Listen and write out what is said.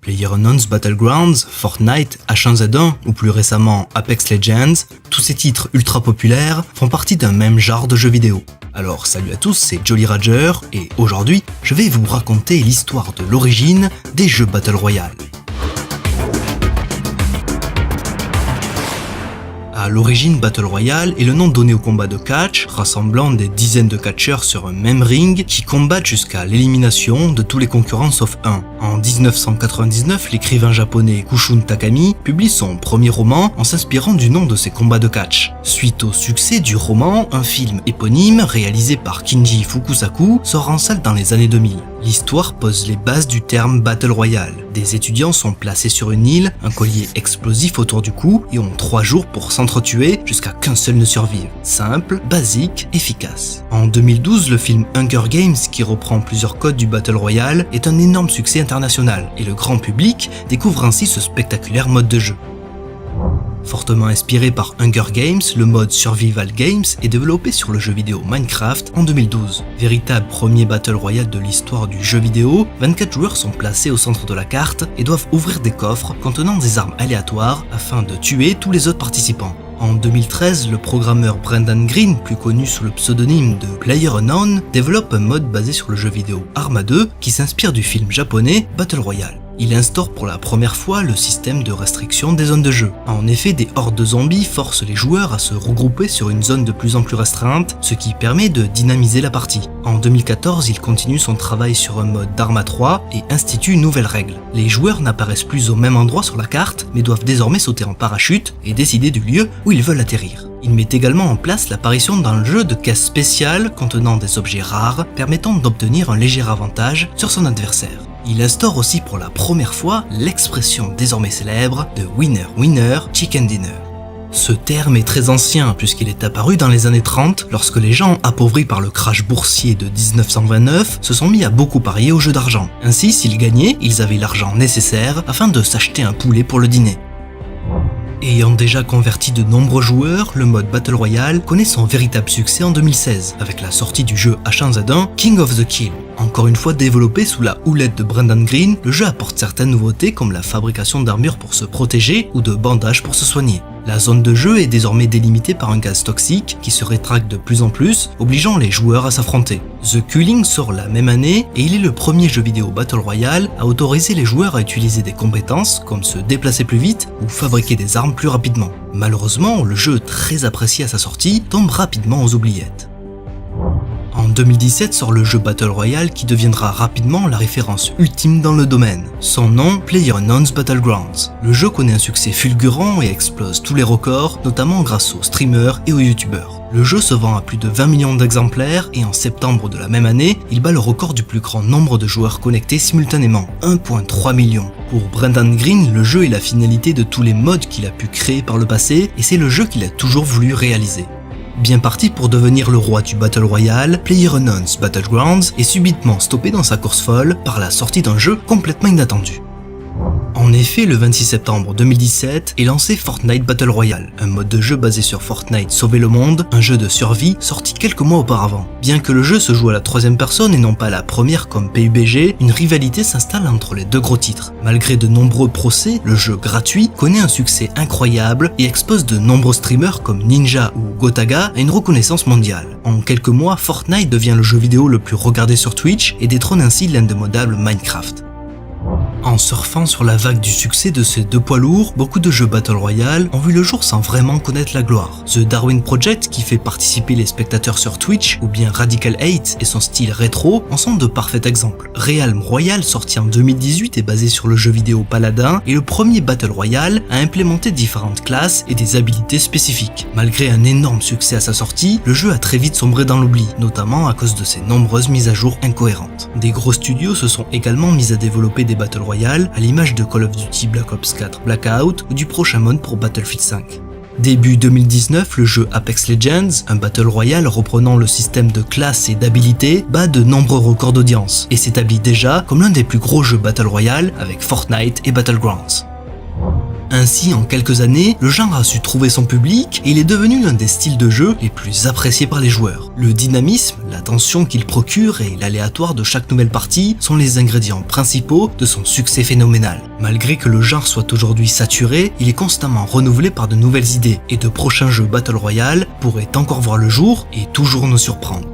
PlayerUnknown's Battlegrounds, Fortnite, H1Z1 ou plus récemment Apex Legends, tous ces titres ultra populaires font partie d'un même genre de jeux vidéo. Alors salut à tous, c'est Jolly Roger et aujourd'hui je vais vous raconter l'histoire de l'origine des jeux Battle Royale. À l'origine, Battle Royale est le nom donné au combat de catch, rassemblant des dizaines de catcheurs sur un même ring qui combattent jusqu'à l'élimination de tous les concurrents sauf un. En 1999, l'écrivain japonais Kushun Takami publie son premier roman en s'inspirant du nom de ses combats de catch. Suite au succès du roman, un film éponyme réalisé par Kinji Fukusaku sort en salle dans les années 2000. L'histoire pose les bases du terme Battle Royale. Des étudiants sont placés sur une île, un collier explosif autour du cou et ont 3 jours pour s'entretuer jusqu'à qu'un seul ne survive. Simple, basique, efficace. En 2012, le film Hunger Games, qui reprend plusieurs codes du Battle Royale, est un énorme succès international et le grand public découvre ainsi ce spectaculaire mode de jeu. Fortement inspiré par Hunger Games, le mode Survival Games est développé sur le jeu vidéo Minecraft en 2012. Véritable premier Battle Royale de l'histoire du jeu vidéo, 24 joueurs sont placés au centre de la carte et doivent ouvrir des coffres contenant des armes aléatoires afin de tuer tous les autres participants. En 2013, le programmeur Brendan Greene, plus connu sous le pseudonyme de PlayerUnknown, développe un mode basé sur le jeu vidéo Arma 2 qui s'inspire du film japonais Battle Royale. Il instaure pour la première fois le système de restriction des zones de jeu. En effet, des hordes de zombies forcent les joueurs à se regrouper sur une zone de plus en plus restreinte, ce qui permet de dynamiser la partie. En 2014, il continue son travail sur un mode d'Arma 3 et institue une nouvelle règle. Les joueurs n'apparaissent plus au même endroit sur la carte, mais doivent désormais sauter en parachute et décider du lieu où ils veulent atterrir. Il met également en place l'apparition dans le jeu de caisses spéciales contenant des objets rares permettant d'obtenir un léger avantage sur son adversaire. Il instaure aussi pour la première fois l'expression désormais célèbre de Winner Winner Chicken Dinner. Ce terme est très ancien puisqu'il est apparu dans les années 30 lorsque les gens appauvris par le crash boursier de 1929 se sont mis à beaucoup parier au jeu d'argent. Ainsi, s'ils gagnaient, ils avaient l'argent nécessaire afin de s'acheter un poulet pour le dîner. Ayant déjà converti de nombreux joueurs, le mode Battle Royale connaît son véritable succès en 2016 avec la sortie du jeu H1Z1 King of the Kill. Encore une fois développé sous la houlette de Brendan Greene, le jeu apporte certaines nouveautés comme la fabrication d'armures pour se protéger ou de bandages pour se soigner. La zone de jeu est désormais délimitée par un gaz toxique qui se rétracte de plus en plus, obligeant les joueurs à s'affronter. The Culling sort la même année et il est le premier jeu vidéo Battle Royale à autoriser les joueurs à utiliser des compétences comme se déplacer plus vite ou fabriquer des armes plus rapidement. Malheureusement, le jeu très apprécié à sa sortie tombe rapidement aux oubliettes. En 2017 sort le jeu Battle Royale qui deviendra rapidement la référence ultime dans le domaine. Son nom, PlayerUnknown's Battlegrounds. Le jeu connaît un succès fulgurant et explose tous les records, notamment grâce aux streamers et aux youtubeurs. Le jeu se vend à plus de 20 millions d'exemplaires et en septembre de la même année, il bat le record du plus grand nombre de joueurs connectés simultanément, 1,3 million. Pour Brendan Greene, le jeu est la finalité de tous les modes qu'il a pu créer par le passé et c'est le jeu qu'il a toujours voulu réaliser. Bien parti pour devenir le roi du Battle Royale, PlayerUnknown's Battlegrounds est subitement stoppé dans sa course folle par la sortie d'un jeu complètement inattendu. En effet, le 26 septembre 2017 est lancé Fortnite Battle Royale, un mode de jeu basé sur Fortnite Sauver le Monde, un jeu de survie sorti quelques mois auparavant. Bien que le jeu se joue à la troisième personne et non pas à la première comme PUBG, une rivalité s'installe entre les deux gros titres. Malgré de nombreux procès, le jeu gratuit connaît un succès incroyable et expose de nombreux streamers comme Ninja ou Gotaga à une reconnaissance mondiale. En quelques mois, Fortnite devient le jeu vidéo le plus regardé sur Twitch et détrône ainsi l'indémodable Minecraft. En surfant sur la vague du succès de ces deux poids lourds, beaucoup de jeux Battle Royale ont vu le jour sans vraiment connaître la gloire. The Darwin Project, qui fait participer les spectateurs sur Twitch, ou bien Radical 8 et son style rétro, en sont de parfaits exemples. Realm Royale, sorti en 2018 et basé sur le jeu vidéo Paladin, est le premier Battle Royale à implémenter différentes classes et des habilités spécifiques. Malgré un énorme succès à sa sortie, le jeu a très vite sombré dans l'oubli, notamment à cause de ses nombreuses mises à jour incohérentes. Des gros studios se sont également mis à développer des Battle Royale à l'image de Call of Duty Black Ops 4 Blackout ou du prochain mode pour Battlefield 5. Début 2019, le jeu Apex Legends, un Battle Royale reprenant le système de classes et d'habilités, bat de nombreux records d'audience et s'établit déjà comme l'un des plus gros jeux Battle Royale avec Fortnite et Battlegrounds. Ainsi, en quelques années, le genre a su trouver son public et il est devenu l'un des styles de jeu les plus appréciés par les joueurs. Le dynamisme, la tension qu'il procure et l'aléatoire de chaque nouvelle partie sont les ingrédients principaux de son succès phénoménal. Malgré que le genre soit aujourd'hui saturé, il est constamment renouvelé par de nouvelles idées et de prochains jeux Battle Royale pourraient encore voir le jour et toujours nous surprendre.